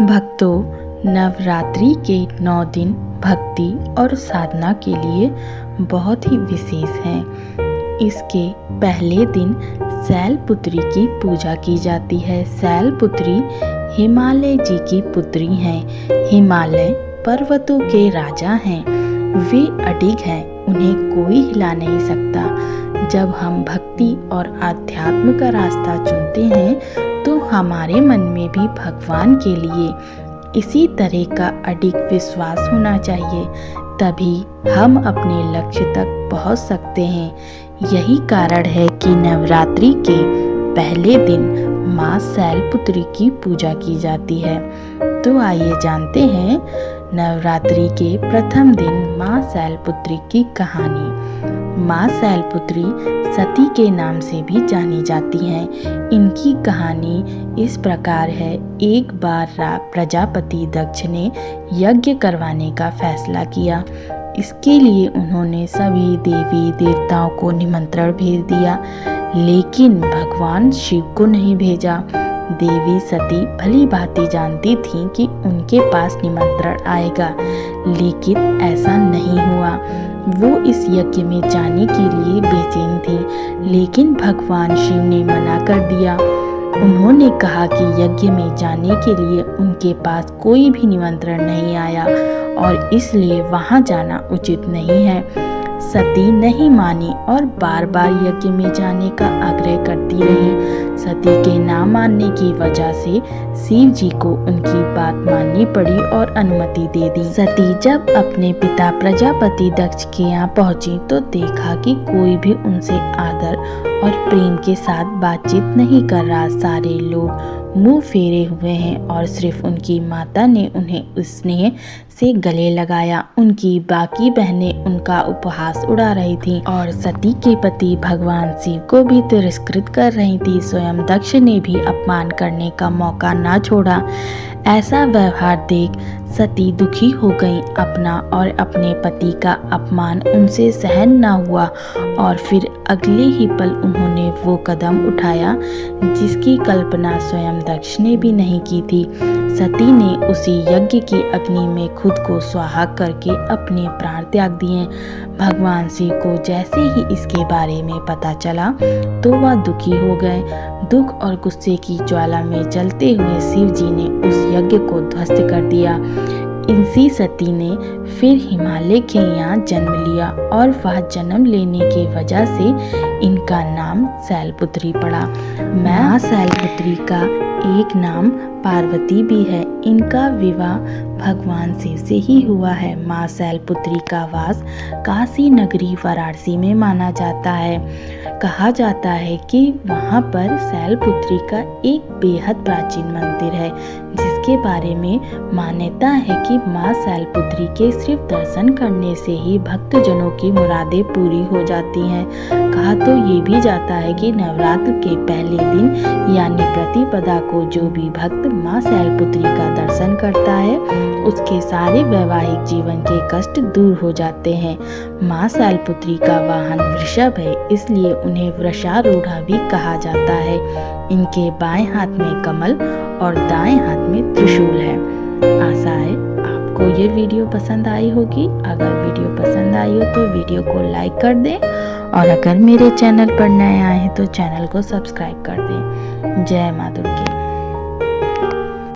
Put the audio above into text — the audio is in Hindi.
भक्तों, नवरात्रि के 9 दिन भक्ति और साधना के लिए बहुत ही विशेष हैं। इसके पहले दिन शैलपुत्री की पूजा की जाती है। शैलपुत्री हिमालय जी की पुत्री हैं। हिमालय पर्वतों के राजा हैं। वे अडिग हैं, उन्हें कोई हिला नहीं सकता। जब हम भक्ति और आध्यात्म का रास्ता चुनते हैं तो हमारे मन में भी भगवान के लिए इसी तरह का अडिग विश्वास होना चाहिए, तभी हम अपने लक्ष्य तक पहुंच सकते हैं। यही कारण है कि नवरात्रि के पहले दिन माँ शैलपुत्री की पूजा की जाती है। तो आइए जानते हैं नवरात्रि के प्रथम दिन माँ शैलपुत्री की कहानी। माँ शैलपुत्री सती के नाम से भी जानी जाती हैं। इनकी कहानी इस प्रकार है। एक बार प्रजापति दक्ष ने यज्ञ करवाने का फैसला किया। इसके लिए उन्होंने सभी देवी देवताओं को निमंत्रण भेज दिया, लेकिन भगवान शिव को नहीं भेजा। देवी सती भली भांति जानती थीं कि उनके पास निमंत्रण आएगा, लेकिन ऐसा नहीं हुआ। वो इस यज्ञ में जाने के लिए बेचैन थी, लेकिन भगवान शिव ने मना कर दिया। उन्होंने कहा कि यज्ञ में जाने के लिए उनके पास कोई भी निमंत्रण नहीं आया और इसलिए वहां जाना उचित नहीं है। सती नहीं मानी और बार बार यज्ञ में जाने का आग्रह करती रही। सती के ना मानने की वजह से शिव जी को उनकी बात माननी पड़ी और अनुमति दे दी। सती जब अपने पिता प्रजापति दक्ष के यहाँ पहुंची तो देखा कि कोई भी उनसे आदर और प्रेम के साथ बातचीत नहीं कर रहा। सारे लोग मुंह फेरे हुए हैं और सिर्फ उनकी माता ने उन्हें स्नेह से गले लगाया। उनकी बाकी बहनें उनका उपहास उड़ा रही थीं और सती के पति भगवान शिव को भी तिरस्कृत कर रही थी। स्वयं दक्ष ने भी अपमान करने का मौका ना छोड़ा। ऐसा व्यवहार देख सती दुखी हो गई। अपना और अपने पति का अपमान उनसे सहन न हुआ और फिर अगले ही पल उन्होंने वो कदम उठाया जिसकी कल्पना स्वयं दक्ष ने भी नहीं की थी। सती ने उसी यज्ञ की अग्नि में खुद को स्वाहा करके अपने प्राण त्याग दिए। भगवान शिव को जैसे ही इसके बारे में पता चला तो वह दुखी हो गए। दुख और गुस्से की ज्वाला में जलते हुए शिव जी ने उस यज्ञ को ध्वस्त कर दिया। इसी सती ने फिर हिमालय के यहाँ जन्म लिया और वह जन्म लेने की वजह से इनका नाम शैलपुत्री पड़ा। माँ शैलपुत्री का एक नाम पार्वती भी है। इनका विवाह भगवान शिव से ही हुआ है। माँ शैलपुत्री का वास काशी नगरी वाराणसी में माना जाता है। कहा जाता है कि वहाँ पर शैलपुत्री का एक बेहद प्राचीन मंदिर है, जिसके बारे में मान्यता है कि माँ शैलपुत्री के सिर्फ दर्शन करने से ही भक्तजनों की मुरादें पूरी हो जाती हैं। कहा तो ये भी जाता है कि नवरात्र के पहले दिन यानी प्रतिपदा को जो भी भक्त माँ शैलपुत्री का दर्शन करता है उसके सारे वैवाहिक जीवन के कष्ट दूर हो जाते हैं। माँ शैलपुत्री का वाहन वृषभ है, इसलिए उन्हें वृषारूढ़ा भी कहा जाता है। इनके बाएं हाथ में कमल और दाएं हाथ में त्रिशूल है। आशा है आपको ये वीडियो पसंद आई होगी। अगर वीडियो पसंद आई हो तो वीडियो को लाइक कर दें और अगर मेरे चैनल पर नए आए हैं तो चैनल को सब्सक्राइब कर दें। जय माँ दुर्गे।